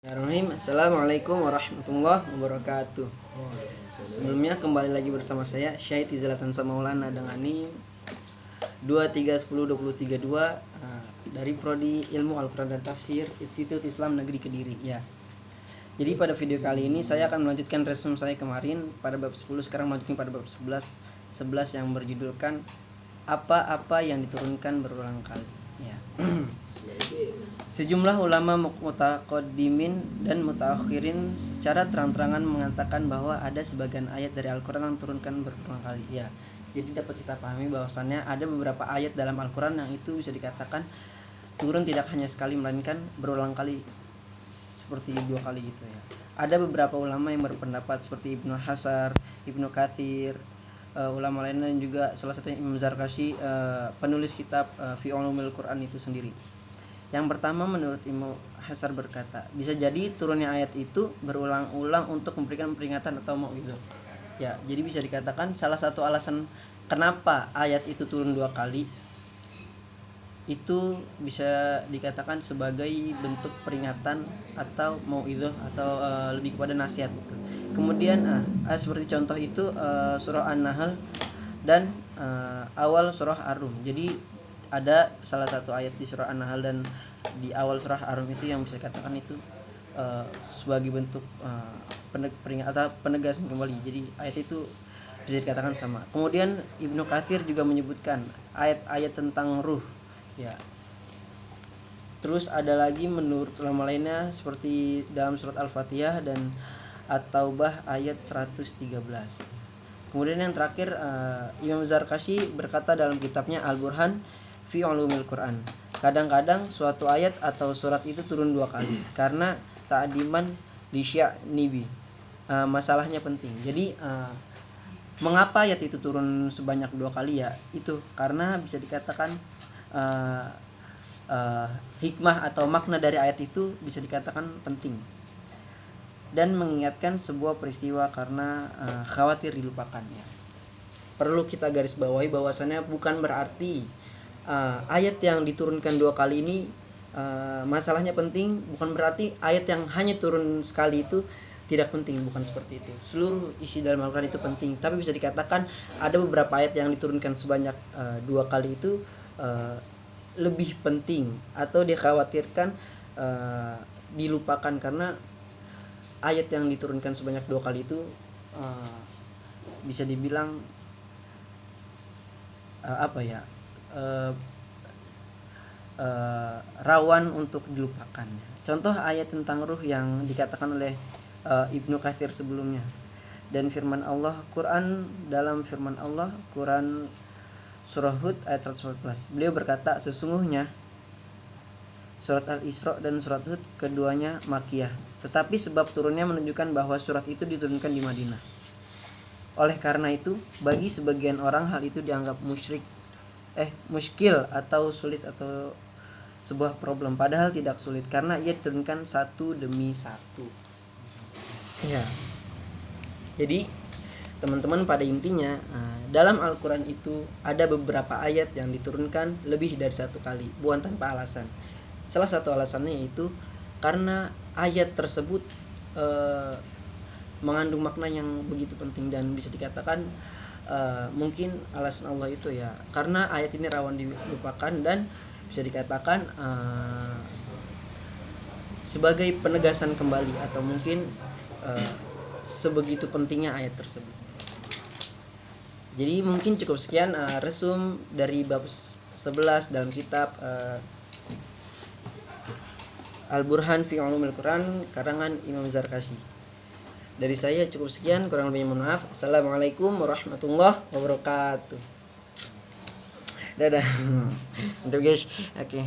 Bismillahirrahmanirrahim. Assalamualaikum warahmatullahi wabarakatuh. Sebelumnya kembali lagi bersama saya Syahid Izalatan Samaulana dengan NIM 2310232 dari Prodi Ilmu Al-Quran dan Tafsir Institut Islam Negeri Kediri ya. Jadi pada video kali ini saya akan melanjutkan resume saya kemarin pada bab 10, sekarang melanjutkan pada bab 11 yang berjudulkan apa-apa yang diturunkan berulang kali ya. Sejumlah ulama mutaqaddimin dan mutaakhirin secara terang-terangan mengatakan bahwa ada sebagian ayat dari Al-Quran yang turunkan berulang kali ya. Jadi dapat kita pahami bahwasannya ada beberapa ayat dalam Al-Quran yang itu bisa dikatakan turun tidak hanya sekali melainkan berulang kali, seperti 2 kali gitu ya. Ada beberapa ulama yang berpendapat seperti Ibnu Hajar, Ibnu Katsir, ulama lainnya juga salah satunya Imam Zarkashi, penulis kitab Fi Ulumil Quran itu sendiri. Yang pertama, menurut Imam Hajar berkata, bisa jadi turunnya ayat itu berulang-ulang untuk memberikan peringatan atau mau'izah. Ya, jadi bisa dikatakan salah satu alasan kenapa ayat itu turun 2 kali itu bisa dikatakan sebagai bentuk peringatan atau mau'izah atau lebih kepada nasihat itu. Kemudian seperti contoh itu surah An-Nahl dan awal surah Ar-Rum. Jadi ada salah satu ayat di surah An-Nahl dan di awal surah Ar-Rum itu yang bisa dikatakan itu sebagai bentuk peringatan atau penegasan kembali. Jadi ayat itu bisa dikatakan sama. Kemudian Ibnu Katsir juga menyebutkan ayat-ayat tentang ruh ya. Terus ada lagi menurut ulama lainnya seperti dalam surat Al-Fatihah dan At-Taubah ayat 113. Kemudian yang terakhir Imam Zarkashi berkata dalam kitabnya Al-Burhan Fi Ulumil Quran, kadang-kadang suatu ayat atau surat itu turun 2 kali karena ta'diman li sya'nibi, masalahnya penting. Jadi mengapa ayat itu turun sebanyak 2 kali ya? Itu karena bisa dikatakan hikmah atau makna dari ayat itu bisa dikatakan penting dan mengingatkan sebuah peristiwa karena khawatir dilupakan ya. Perlu kita garis bawahi bahwasannya bukan berarti ayat yang diturunkan 2 kali ini masalahnya penting, bukan berarti ayat yang hanya turun sekali itu tidak penting, bukan seperti itu. Seluruh isi dalam Al-Quran itu penting, tapi bisa dikatakan ada beberapa ayat yang diturunkan sebanyak 2 kali itu lebih penting atau dikhawatirkan dilupakan karena ayat yang diturunkan sebanyak 2 kali itu bisa dibilang rawan untuk dilupakan. Contoh ayat tentang ruh yang dikatakan oleh Ibnu Katsir sebelumnya dan firman Allah Quran, dalam firman Allah Quran surah Hud ayat 114. Beliau berkata, sesungguhnya surat Al-Isra dan surat Hud keduanya Makkiyah, tetapi sebab turunnya menunjukkan bahwa surat itu diturunkan di Madinah. Oleh karena itu, bagi sebagian orang hal itu dianggap muskil atau sulit atau sebuah problem, padahal tidak sulit karena ia diturunkan satu demi satu. Ya. Jadi teman-teman, pada intinya dalam Al-Quran itu ada beberapa ayat yang diturunkan lebih dari 1 kali, bukan tanpa alasan. Salah satu alasannya itu karena ayat tersebut mengandung makna yang begitu penting dan bisa dikatakan mungkin alasan Allah itu ya karena ayat ini rawan dilupakan dan bisa dikatakan sebagai penegasan kembali atau mungkin sebegitu pentingnya ayat tersebut. Jadi mungkin cukup sekian resume dari bab 11 dalam kitab Al-Burhan Fi Ulumil Quran karangan Imam Zarkashi. Dari saya cukup sekian, kurang lebihnya mohon maaf. Assalamualaikum warahmatullahi wabarakatuh. Dadah. Mantap guys. Oke.